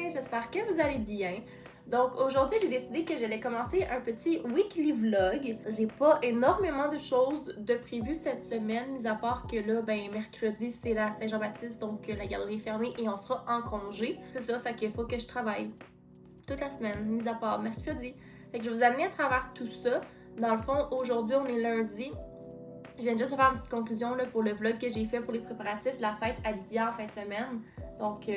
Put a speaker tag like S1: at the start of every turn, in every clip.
S1: j'espère que vous allez bien. Donc aujourd'hui, j'ai décidé que j'allais commencer un petit weekly vlog. J'ai pas énormément de choses de prévues cette semaine, mis à part que là, mercredi, c'est la Saint-Jean-Baptiste, donc la garderie est fermée et on sera en congé. C'est ça, fait qu'il faut que je travaille toute la semaine, mis à part mercredi. Fait que je vais vous amener à travers tout ça. Dans le fond, aujourd'hui, on est lundi. Je viens juste de faire une petite conclusion là, pour le vlog que j'ai fait pour les préparatifs de la fête à Lydia en fin de semaine. Donc,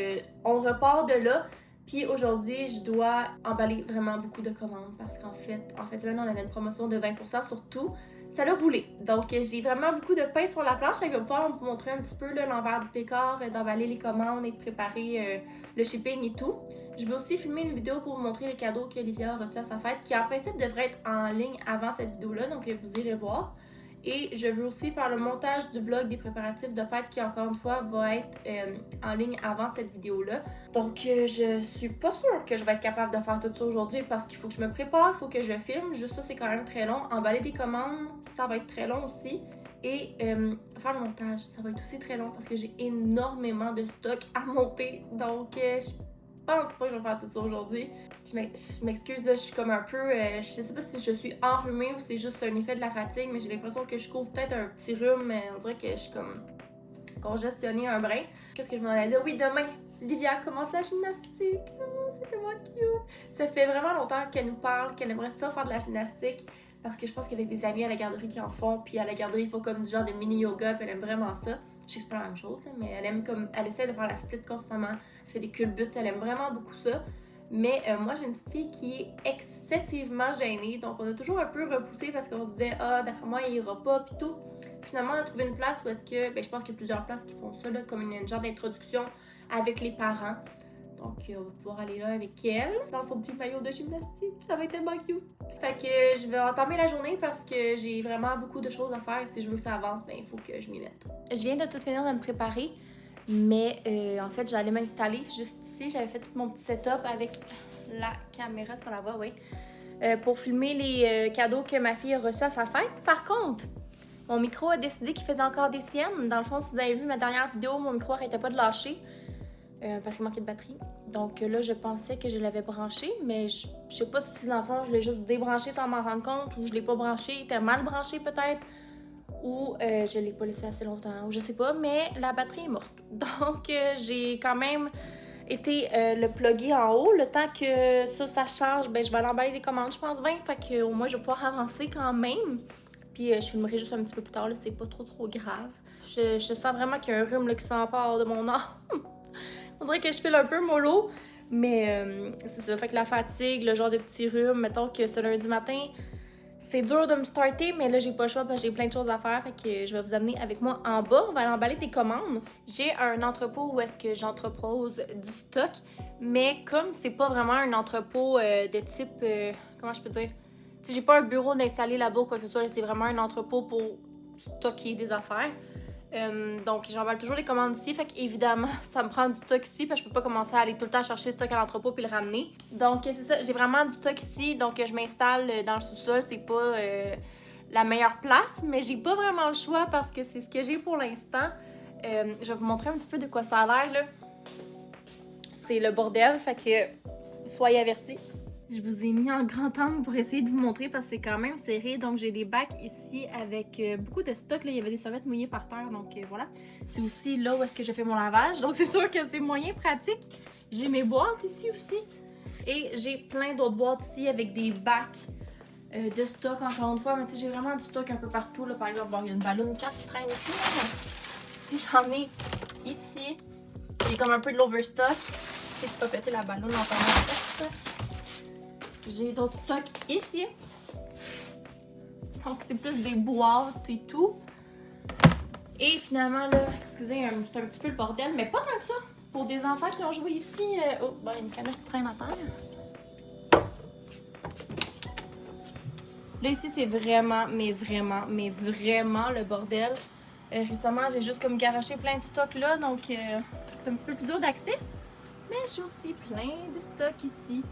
S1: on repart de là. Puis aujourd'hui, je dois emballer vraiment beaucoup de commandes parce qu'en fait, semaine, on avait une promotion de 20% sur tout. Ça l'a roulé. Donc, j'ai vraiment beaucoup de pain sur la planche. Je vais pouvoir vous montrer un petit peu l'envers du décor, d'emballer les commandes et de préparer le shipping et tout. Je vais aussi filmer une vidéo pour vous montrer les cadeaux que Olivia a reçus à sa fête, qui en principe devrait être en ligne avant cette vidéo-là, donc vous irez voir. Et je veux aussi faire le montage du vlog des préparatifs de fête qui, encore une fois, va être en ligne avant cette vidéo-là. Donc, je suis pas sûre que je vais être capable de faire tout ça aujourd'hui parce qu'il faut que je me prépare, il faut que je filme. Juste ça, c'est quand même très long. Emballer des commandes, ça va être très long aussi. Et faire le montage, ça va être aussi très long parce que j'ai énormément de stock à monter. Donc, je pense pas que je vais faire tout ça aujourd'hui. Je m'excuse, là, je suis comme un peu... je sais pas si je suis enrhumée ou c'est juste un effet de la fatigue, mais j'ai l'impression que je couvre peut-être un petit rhume, mais on dirait que je suis comme congestionnée un brin. Qu'est-ce que je m'en allais dire? Oui, demain, Livia commence la gymnastique. Oh, c'est tellement cute! Ça fait vraiment longtemps qu'elle nous parle, qu'elle aimerait ça faire de la gymnastique, parce que je pense qu'elle a des amis à la garderie qui en font, puis à la garderie, il faut comme du genre de mini-yoga, puis elle aime vraiment ça. Je sais que c'est pas la même chose, là, mais elle aime comme... Elle essaie de faire la split constamment, elle fait des culbutes, elle aime vraiment beaucoup ça. Mais moi, j'ai une petite fille qui est excessivement gênée, donc on a toujours un peu repoussé parce qu'on se disait « Ah, d'après moi, il ira pas » pis tout. Finalement, on a trouvé une place où est-ce que... je pense qu'il y a plusieurs places qui font ça, là, comme une genre d'introduction avec les parents. Donc, on va pouvoir aller là avec elle, dans son petit maillot de gymnastique. Ça va être tellement cute. Fait que je vais entamer la journée parce que j'ai vraiment beaucoup de choses à faire. Si je veux que ça avance, il faut que je m'y mette. Je viens de tout finir de me préparer, mais en fait, j'allais m'installer juste ici. J'avais fait tout mon petit setup avec la caméra, est-ce qu'on la voit? Oui. Pour filmer les cadeaux que ma fille a reçus à sa fête. Par contre, mon micro a décidé qu'il faisait encore des siennes. Dans le fond, si vous avez vu ma dernière vidéo, mon micro arrêtait pas de lâcher. Parce qu'il manquait de batterie. Donc là, je pensais que je l'avais branché, mais je sais pas si dans le fond, je l'ai juste débranché sans m'en rendre compte, ou je l'ai pas branché, il était mal branché peut-être, ou je l'ai pas laissé assez longtemps, ou je sais pas, mais la batterie est morte. Donc j'ai quand même été le plugger en haut. Le temps que ça charge, je vais aller emballer des commandes, je pense 20, fait qu'au moins je vais pouvoir avancer quand même. Puis je filmerai juste un petit peu plus tard, là, c'est pas trop grave. Je sens vraiment qu'il y a un rhume là, qui s'empare de mon âme. On dirait que je file un peu mollo, mais c'est ça. Fait que la fatigue, le genre de petit rhume, mettons que ce lundi matin, c'est dur de me starter, mais là, j'ai pas le choix parce que j'ai plein de choses à faire. Fait que je vais vous amener avec moi en bas. On va aller emballer des commandes. J'ai un entrepôt où est-ce que j'entrepose du stock, mais comme c'est pas vraiment un entrepôt de type... comment je peux dire? T'sais, j'ai pas un bureau d'installer là-bas ou quoi que ce soit. C'est vraiment un entrepôt pour stocker des affaires. Donc j'emballe toujours les commandes ici, fait qu'évidemment ça me prend du stock ici parce que je peux pas commencer à aller tout le temps chercher le stock à l'entrepôt puis le ramener. Donc c'est ça, j'ai vraiment du stock ici, donc je m'installe dans le sous-sol. C'est pas la meilleure place, mais j'ai pas vraiment le choix parce que c'est ce que j'ai pour l'instant. Je vais vous montrer un petit peu de quoi ça a l'air là. C'est le bordel, fait que soyez avertis. Je vous ai mis en grand angle pour essayer de vous montrer parce que c'est quand même serré. Donc, j'ai des bacs ici avec beaucoup de stock. Là. Il y avait des serviettes mouillées par terre. Donc, voilà. C'est aussi là où est-ce que je fais mon lavage. Donc, c'est sûr que c'est moyen pratique. J'ai mes boîtes ici aussi. Et j'ai plein d'autres boîtes ici avec des bacs de stock encore une fois. Mais tu sais, j'ai vraiment du stock un peu partout. Là. Par exemple, bon, il y a une ballon 4 qui traîne ici. Si j'en ai ici, j'ai comme un peu de l'overstock. Je sais pas péter la ballon en temps. J'ai d'autres stocks ici. Donc, c'est plus des boîtes et tout. Et finalement, là, excusez, c'est un petit peu le bordel, mais pas tant que ça. Pour des enfants qui ont joué ici... oh, ben, une canette qui traîne à terre. Là, ici, c'est vraiment, mais vraiment le bordel. Récemment, j'ai juste comme garoché plein de stocks là, donc c'est un petit peu plus dur d'accès. Mais j'ai aussi plein de stocks ici.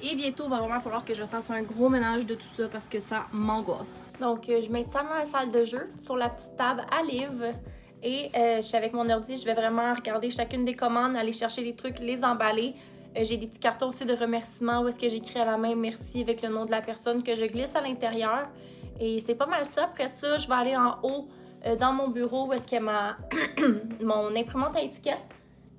S1: Et bientôt, il va vraiment falloir que je fasse un gros ménage de tout ça parce que ça m'angoisse. Donc, je m'installe dans la salle de jeu, sur la petite table à livres. Et je suis avec mon ordi, je vais vraiment regarder chacune des commandes, aller chercher les trucs, les emballer. J'ai des petits cartons aussi de remerciements où est-ce que j'écris à la main merci avec le nom de la personne que je glisse à l'intérieur. Et c'est pas mal ça. Après ça, je vais aller en haut dans mon bureau où est-ce qu'il y a mon imprimante à étiquettes.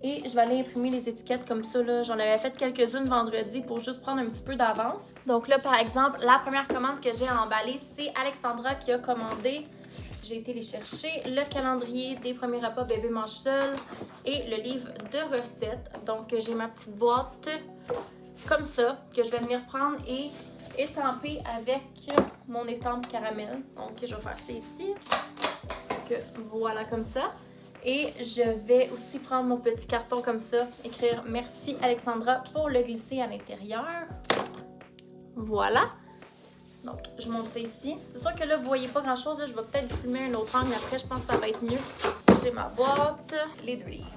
S1: Et je vais aller imprimer les étiquettes comme ça. J'en avais fait quelques-unes vendredi pour juste prendre un petit peu d'avance. Donc là, par exemple, la première commande que j'ai à emballer, c'est Alexandra qui a commandé. J'ai été les chercher le calendrier des premiers repas bébé mange seul et le livre de recettes. Donc j'ai ma petite boîte comme ça que je vais venir prendre et étamper avec mon étampe caramel. Donc je vais faire ça ici. Donc, voilà comme ça. Et je vais aussi prendre mon petit carton comme ça, écrire merci Alexandra pour le glisser à l'intérieur. Voilà. Donc, je monte ça ici. C'est sûr que là, vous voyez pas grand-chose. Je vais peut-être filmer un autre angle après. Je pense que ça va être mieux. J'ai ma boîte, les 2 livres.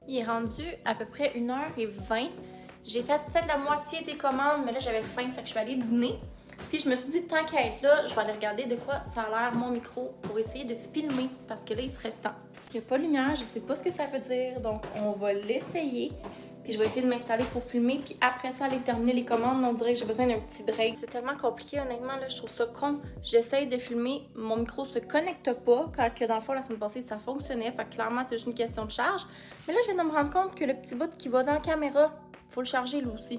S1: Il est rendu à peu près 1h20. J'ai fait peut-être la moitié des commandes, mais là j'avais faim, fait que je suis allée dîner. Puis je me suis dit, tant qu'à être là, je vais aller regarder de quoi ça a l'air mon micro pour essayer de filmer, parce que là il serait temps. Il n'y a pas de lumière, je sais pas ce que ça veut dire, donc on va l'essayer. Puis je vais essayer de m'installer pour filmer, puis après ça, aller terminer les commandes, on dirait que j'ai besoin d'un petit break. C'est tellement compliqué, honnêtement, là, je trouve ça con. J'essaye de filmer, mon micro se connecte pas, quand que dans le fond, la semaine passée, ça fonctionnait, fait que clairement, c'est juste une question de charge. Mais là, je viens de me rendre compte que le petit bout qui va dans la caméra, faut le charger lui aussi.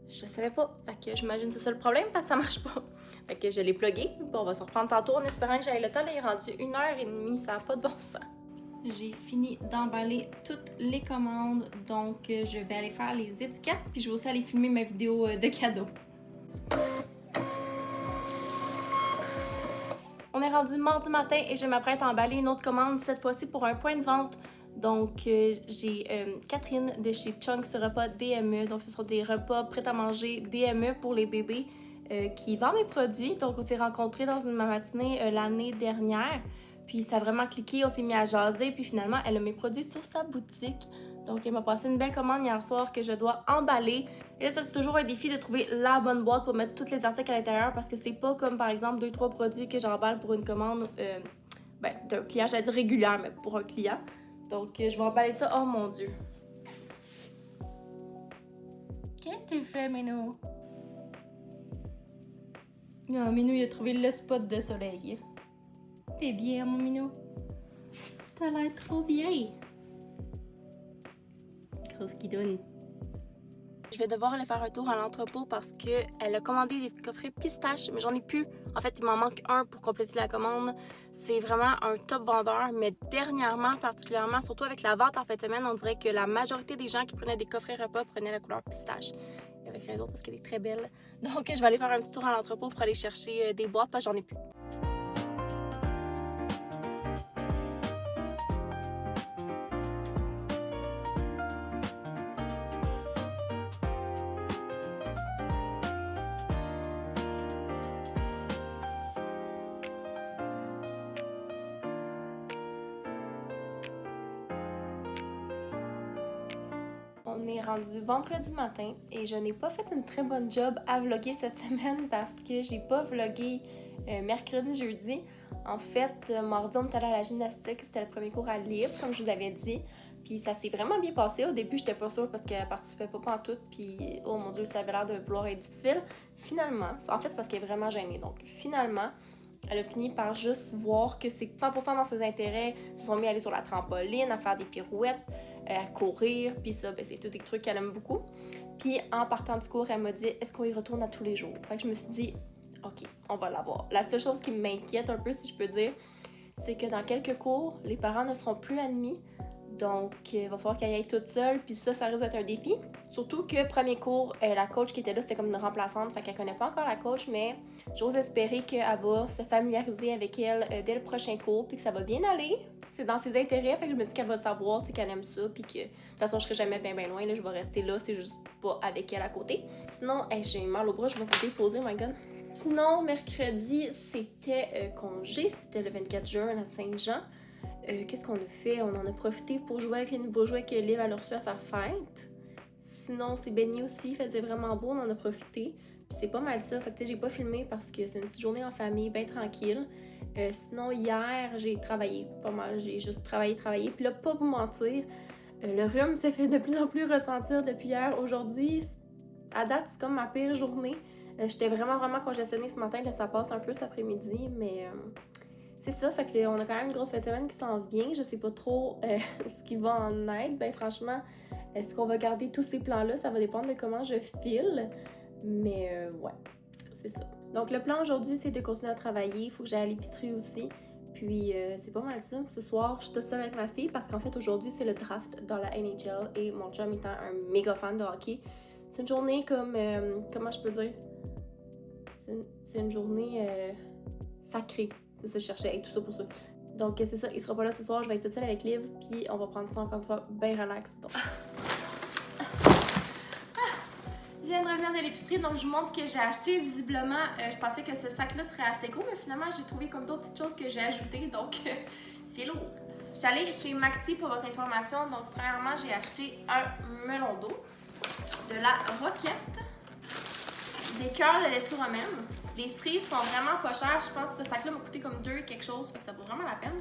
S1: Je savais pas, fait que j'imagine que c'est ça le problème, parce que ça marche pas. Fait que je l'ai plugué, puis on va se reprendre tantôt en espérant que j'aille le temps. Là, il est rendu 1h30, ça n'a pas de bon sens. J'ai fini d'emballer toutes les commandes, donc je vais aller faire les étiquettes, puis je vais aussi aller filmer ma vidéo de cadeaux. On est rendu mardi matin et je m'apprête à emballer une autre commande, cette fois-ci pour un point de vente. Donc j'ai Catherine de chez Chunks Repas DME, donc ce sont des repas prêts à manger DME pour les bébés qui vend mes produits. Donc on s'est rencontrés dans une matinée l'année dernière. Puis ça a vraiment cliqué, on s'est mis à jaser, puis finalement, elle a mes produits sur sa boutique. Donc, elle m'a passé une belle commande hier soir que je dois emballer. Et là, ça, c'est toujours un défi de trouver la bonne boîte pour mettre tous les articles à l'intérieur parce que c'est pas comme, par exemple, 2-3 produits que j'emballe pour une commande d'un client, j'allais dire régulière, mais pour un client. Donc, je vais emballer ça. Oh mon Dieu! Qu'est-ce que tu fais, Minou? Non, Minou, il a trouvé le spot de soleil. T'es bien, mon minou? T'as l'air trop bien! Grosse guidoune. Je vais devoir aller faire un tour à l'entrepôt parce qu'elle a commandé des coffrets pistaches, mais j'en ai plus. En fait, il m'en manque un pour compléter la commande. C'est vraiment un top vendeur, mais dernièrement, particulièrement, surtout avec la vente en fin de semaine, on dirait que la majorité des gens qui prenaient des coffrets repas prenaient la couleur pistache. Et avec raison parce qu'elle est très belle. Donc, je vais aller faire un petit tour à l'entrepôt pour aller chercher des boîtes parce que j'en ai plus. On est rendu vendredi matin et je n'ai pas fait une très bonne job à vlogger cette semaine parce que j'ai pas vlogué mercredi, jeudi. En fait, mardi, on est allé à la gymnastique, c'était le premier cours à libre, comme je vous avais dit. Puis ça s'est vraiment bien passé. Au début, j'étais pas sûre parce qu'elle participait pas pantoute. Puis, oh mon Dieu, ça avait l'air de vouloir être difficile. Finalement, en fait, c'est parce qu'elle est vraiment gênée. Donc, finalement, elle a fini par juste voir que c'est 100% dans ses intérêts. Ils se sont mis à aller sur la trampoline, à faire des pirouettes, à courir. Puis ça, c'est tous des trucs qu'elle aime beaucoup. Puis en partant du cours, elle m'a dit « Est-ce qu'on y retourne à tous les jours? » Fait que je me suis dit « Ok, on va l'avoir. » La seule chose qui m'inquiète un peu, si je peux dire, c'est que dans quelques cours, les parents ne seront plus admis. Donc, il va falloir qu'elle y aille toute seule. Puis ça risque d'être un défi. Surtout que premier cours, la coach qui était là, c'était comme une remplaçante, fait qu'elle connaît pas encore la coach, mais j'ose espérer qu'elle va se familiariser avec elle dès le prochain cours, puis que ça va bien aller. C'est dans ses intérêts, fait que je me dis qu'elle va savoir, qu'elle aime ça, puis que de toute façon, je serai jamais bien loin, là, je vais rester là, c'est juste pas avec elle à côté. Sinon, j'ai mal au bras, je vais vous déposer, my god. Sinon, mercredi, c'était congé, c'était le 24 juin à Saint-Jean. Qu'est-ce qu'on a fait? On en a profité pour jouer avec les nouveaux jouets que Liv a reçus à sa fête. Sinon, c'est baigné aussi, il faisait vraiment beau, on en a profité. Puis c'est pas mal ça, fait que j'ai pas filmé parce que c'est une petite journée en famille, bien tranquille. Sinon, hier, j'ai travaillé pas mal, j'ai juste travaillé. Puis là, pas vous mentir, le rhume se fait de plus en plus ressentir depuis hier. Aujourd'hui, à date, c'est comme ma pire journée. J'étais vraiment congestionnée ce matin, là, ça passe un peu cet après-midi, mais c'est ça, fait que on a quand même une grosse fête de semaine qui s'en vient. Je sais pas trop ce qui va en être. Ben franchement, est-ce qu'on va garder tous ces plans-là? Ça va dépendre de comment je file. Mais ouais, c'est ça. Donc le plan aujourd'hui, c'est de continuer à travailler. Il faut que j'aille à l'épicerie aussi. Puis c'est pas mal ça. Ce soir, je suis toute seule avec ma fille parce qu'en fait aujourd'hui, c'est le draft dans la NHL et mon chum étant un méga fan de hockey. C'est une journée comme... comment je peux dire? C'est une journée sacrée. C'est ça, je cherchais et tout ça pour ça. Donc c'est ça, il sera pas là ce soir, je vais être toute seule avec Liv, puis on va prendre ça encore une fois bien relax. Donc. Je viens de revenir de l'épicerie, donc je vous montre ce que j'ai acheté. Visiblement, je pensais que ce sac-là serait assez gros, mais finalement j'ai trouvé comme d'autres petites choses que j'ai ajoutées, donc c'est lourd. Je suis allée chez Maxi pour votre information, donc premièrement j'ai acheté un melon d'eau, de la Roquette, des cœurs de laitue romaine. Les cerises sont vraiment pas chères. Je pense que ce sac-là m'a coûté comme 2 quelque chose, fait que ça vaut vraiment la peine.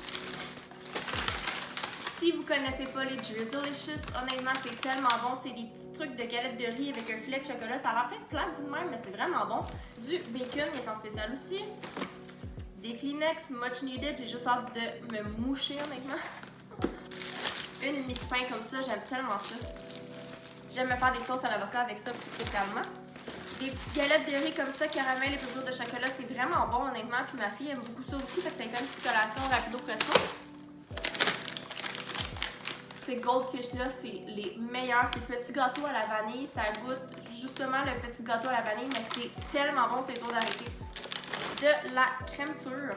S1: Si vous connaissez pas les Drizzlicious, honnêtement, c'est tellement bon. C'est des petits trucs de galettes de riz avec un filet de chocolat. Ça a l'air peut-être plat dit de même, mais c'est vraiment bon. Du bacon, il est en spécial aussi. Des Kleenex much needed. J'ai juste hâte de me moucher, honnêtement. Une mie de pain comme ça, j'aime tellement ça. J'aime me faire des toasts à l'avocat avec ça, spécialement. Des petites galettes de riz comme ça, caramel et poudre de chocolat, c'est vraiment bon honnêtement. Puis ma fille aime beaucoup ça aussi, fait que ça fait une petite collation rapido presto. Ces Goldfish là, c'est les meilleurs. Ces petits gâteaux à la vanille, ça goûte justement le petit gâteau à la vanille, mais c'est tellement bon, c'est dur d'arrêter. De la crème sûre,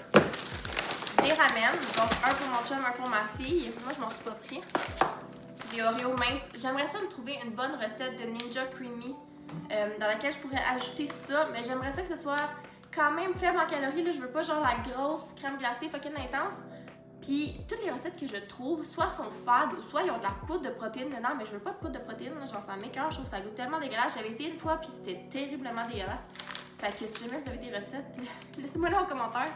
S1: des ramen, donc un pour mon chum, un pour ma fille. Moi je m'en suis pas pris. Des Oreos minces. J'aimerais ça me trouver une bonne recette de Ninja Creamy. Dans laquelle je pourrais ajouter ça, mais j'aimerais ça que ce soit quand même faible en calories. Là, je veux pas genre la grosse crème glacée fucking intense. Puis toutes les recettes que je trouve, soit sont fades ou soit ils ont de la poudre de protéines dedans, mais je veux pas de poudre de protéines, genre ça m'écoeure, je trouve ça goûte tellement dégueulasse. J'avais essayé une fois puis c'était terriblement dégueulasse. Fait que si jamais vous avez des recettes, laissez-moi là en commentaire.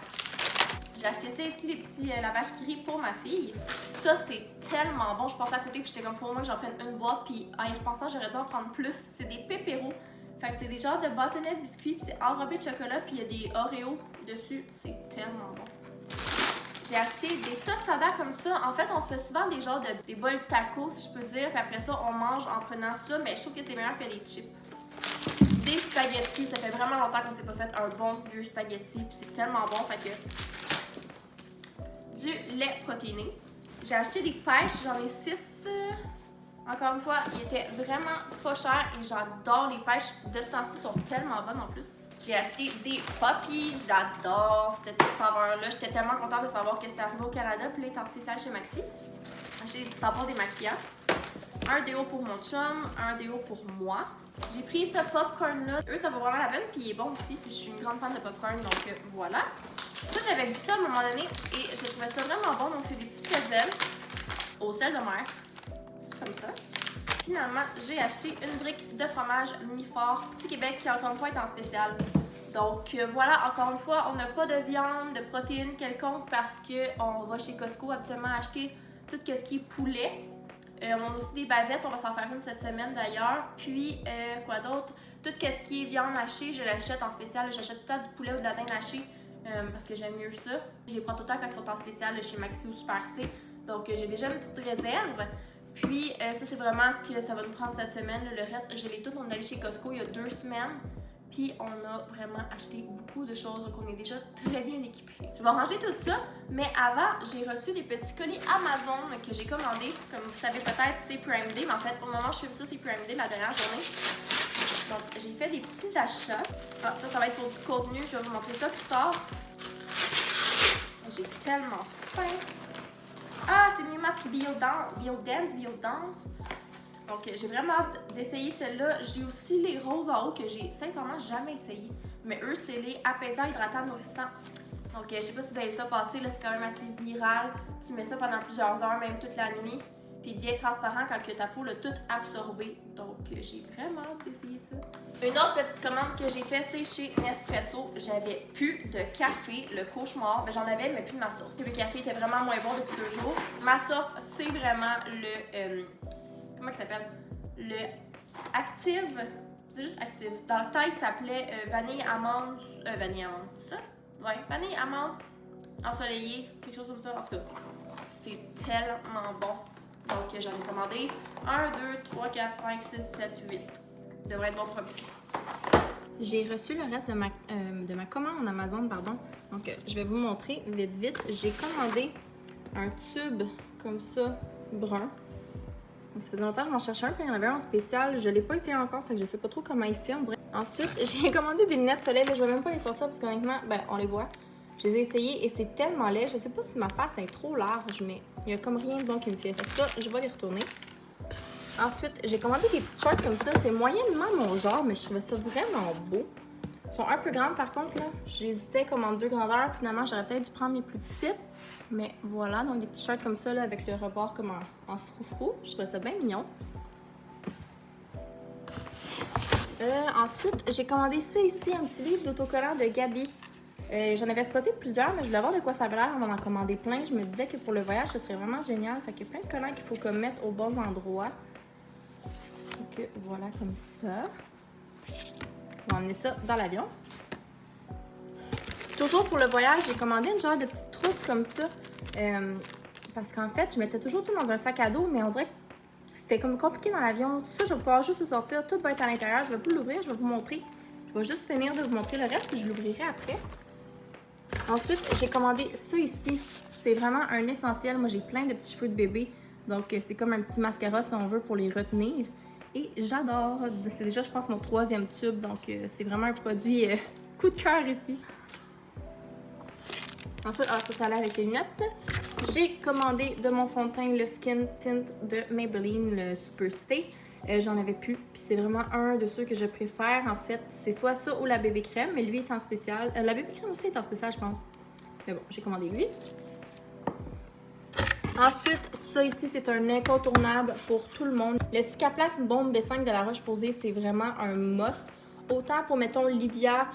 S1: J'ai acheté ça ici, les petits lavages qui rient pour ma fille. Ça, c'est tellement bon. Je passais à côté puis j'étais comme, faut au moins que j'en prenne une boîte. Puis en y repensant, j'aurais dû en prendre plus. C'est des pépéros. Fait que c'est des genres de bâtonnets de biscuits. Puis c'est enrobé de chocolat. Puis il y a des Oreos dessus. C'est tellement bon. J'ai acheté des tostadas comme ça. En fait, on se fait souvent des genres de des bols tacos, si je peux dire. Puis après ça, on mange en prenant ça. Mais je trouve que c'est meilleur que des chips. Des spaghettis. Ça fait vraiment longtemps qu'on s'est pas fait un bon vieux spaghetti. Puis c'est tellement bon. Fait que du lait protéiné. J'ai acheté des pêches, j'en ai 6. Encore une fois, ils étaient vraiment pas chers et j'adore les pêches. De ce temps-ci, sont tellement bonnes en plus. J'ai acheté des poppies, j'adore cette saveur-là. J'étais tellement contente de savoir que c'était arrivé au Canada, puis là, il est en spécial chez Maxi. J'ai acheté des petits tampons démaquillants. Un déo pour mon chum, un déo pour moi. J'ai pris ce popcorn-là. Eux, ça vaut vraiment la peine, puis il est bon aussi. Puis je suis une grande fan de popcorn, donc voilà. Ça, j'avais vu ça à un moment donné et je trouvais ça vraiment bon. Donc, c'est des petits pretzels au sel de mer, comme ça. Finalement, j'ai acheté une brique de fromage mi-fort Petit Québec qui, encore une fois, est en spécial. Donc, voilà, encore une fois, on n'a pas de viande, de protéines quelconque parce qu'on va chez Costco habituellement acheter tout ce qui est poulet. On a aussi des bavettes, on va s'en faire une cette semaine d'ailleurs. Puis, quoi d'autre? Tout ce qui est viande hachée, je l'achète en spécial. J'achète tout le temps du poulet ou de la dinde hachée. Parce que j'aime mieux ça. Je les prends tout le temps quand ils sont en spécial chez Maxi ou Super C. Donc j'ai déjà une petite réserve. Puis ça c'est vraiment ce que ça va nous prendre cette semaine. Le reste, je l'ai tout. On est allé chez Costco il y a 2 semaines. Puis on a vraiment acheté beaucoup de choses, donc on est déjà très bien équipés. Je vais ranger tout ça, mais avant, j'ai reçu des petits colis Amazon que j'ai commandés. Comme vous savez peut-être, c'est Prime Day, mais en fait, pour le moment, je filme ça, c'est Prime Day, la dernière journée. Donc, j'ai fait des petits achats. Ah, ça va être pour du contenu, je vais vous montrer ça plus tard. J'ai tellement faim. Ah, c'est mes masques Biodance. Donc, j'ai vraiment hâte d'essayer celle-là. J'ai aussi les roses en haut que j'ai sincèrement jamais essayé. Mais eux, c'est les apaisants, hydratants, nourrissants. Donc, je sais pas si vous avez ça passé, là, c'est quand même assez viral. Tu mets ça pendant plusieurs heures, même toute la nuit. Puis il devient transparent quand que ta peau l'a tout absorbé. Donc, j'ai vraiment hâte d'essayer ça. Une autre petite commande que j'ai faite, c'est chez Nespresso. J'avais plus de café, le cauchemar. Ben, j'en avais, mais plus de ma sorte. Le café était vraiment moins bon depuis 2 jours. Ma sorte, c'est vraiment le... comment il s'appelle? Le Active. C'est juste Active. Dans le temps, il s'appelait vanille amande. Vanille amande, c'est ça? Ouais, vanille amande ensoleillée, quelque chose comme ça. En tout cas, c'est tellement bon. Donc, j'en ai commandé 1, 2, 3, 4, 5, 6, 7, 8. Devrait être bon pour un petit. J'ai reçu le reste de ma commande Amazon, pardon. Donc, je vais vous montrer vite. J'ai commandé un tube comme ça, brun. Donc, ça faisait longtemps que je m'en cherchais un, puis il y en avait un en spécial. Je ne l'ai pas essayé encore, fait que je sais pas trop comment il fait. Ensuite, j'ai commandé des lunettes soleil. Là, je vais même pas les sortir parce qu'honnêtement, ben, on les voit. Je les ai essayées et c'est tellement laid. Je sais pas si ma face est trop large, mais il y a comme rien de bon qui me fait. Fait que ça, je vais les retourner. Ensuite, j'ai commandé des petites shorts comme ça. C'est moyennement mon genre, mais je trouvais ça vraiment beau. Ils sont un peu grandes par contre, là. J'hésitais comme en 2 grandeurs. Finalement, j'aurais peut-être dû prendre les plus petites. Mais voilà, donc des petits shorts comme ça, là, avec le rebord comme en froufrou. Je trouvais ça bien mignon. Ensuite, j'ai commandé ça ici, un petit livre d'autocollant de Gabi. J'en avais spoté plusieurs, mais je voulais voir de quoi ça avait l'air. On en a commandé plein. Je me disais que pour le voyage, ce serait vraiment génial. Fait qu'il y a plein de collants qu'il faut comme mettre aux bons endroits. Donc voilà, comme ça. On va emmener ça dans l'avion. Toujours pour le voyage, j'ai commandé une genre de petite trousse comme ça. Parce qu'en fait, je mettais toujours tout dans un sac à dos, mais on dirait que c'était comme compliqué dans l'avion. Tout ça, je vais pouvoir juste le sortir. Tout va être à l'intérieur. Je vais vous l'ouvrir, je vais vous montrer. Je vais juste finir de vous montrer le reste, puis je l'ouvrirai après. Ensuite, j'ai commandé ça ici. C'est vraiment un essentiel. Moi, j'ai plein de petits cheveux de bébé. Donc, c'est comme un petit mascara, si on veut, pour les retenir. Et j'adore. C'est déjà, je pense, mon 3e tube. Donc, c'est vraiment un produit coup de cœur ici. Ensuite, ça allait avec les lunettes. J'ai commandé de mon fond de teint le Skin Tint de Maybelline, le Super Stay. J'en avais plus, puis c'est vraiment un de ceux que je préfère. En fait, c'est soit ça ou la bébé crème, mais lui est en spécial. La bébé crème aussi est en spécial, je pense. Mais bon, j'ai commandé lui. Ensuite, ça ici, c'est un incontournable pour tout le monde. Le Cicaplast Bombe B5 de La Roche-Posay, c'est vraiment un must. Autant pour, mettons, Lydia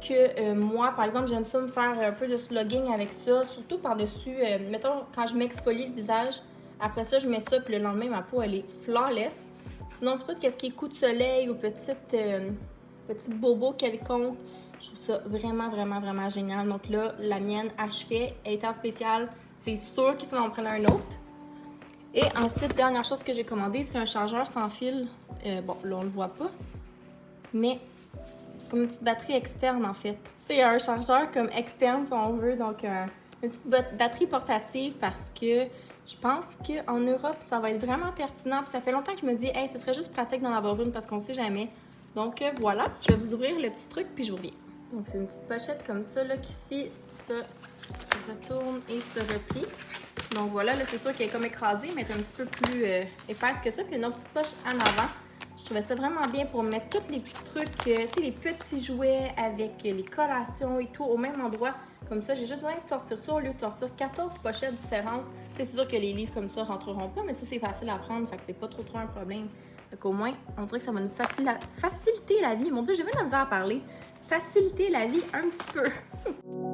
S1: que moi, par exemple, j'aime ça me faire un peu de slugging avec ça. Surtout par-dessus, mettons, quand je m'exfolie le visage. Après ça, je mets ça, puis le lendemain, ma peau, elle est flawless. Sinon, pour tout ce qui est coup de soleil ou petits bobos quelconques, je trouve ça vraiment génial. Donc là, la mienne achevée, elle est en spécial. C'est sûr qu'ils vont en prendre un autre. Et ensuite, dernière chose que j'ai commandé, c'est un chargeur sans fil. Bon, là, on le voit pas. Mais c'est comme une petite batterie externe, en fait. C'est un chargeur comme externe, si on veut. Donc, une petite batterie portative parce que je pense qu'en Europe, ça va être vraiment pertinent. Puis ça fait longtemps que je me dis, hey, ce serait juste pratique d'en avoir une parce qu'on sait jamais. Donc voilà, je vais vous ouvrir le petit truc puis je vous reviens. Donc c'est une petite pochette comme ça, là, qui ici se retourne et se replie. Donc voilà, là, c'est sûr qu'elle est comme écrasée, mais elle est un petit peu plus épaisse que ça. Puis une autre petite poche en avant. Je trouvais ça vraiment bien pour mettre tous les petits trucs, tu sais, les petits jouets avec les collations et tout au même endroit. Comme ça, j'ai juste besoin de sortir ça au lieu de sortir 14 pochettes différentes. C'est sûr que les livres comme ça rentreront pas, mais ça, c'est facile à prendre, fait que c'est pas trop un problème. Donc au moins, on dirait que ça va nous faciliter la vie. Mon Dieu, j'ai même de la misère à parler. Faciliter la vie un petit peu.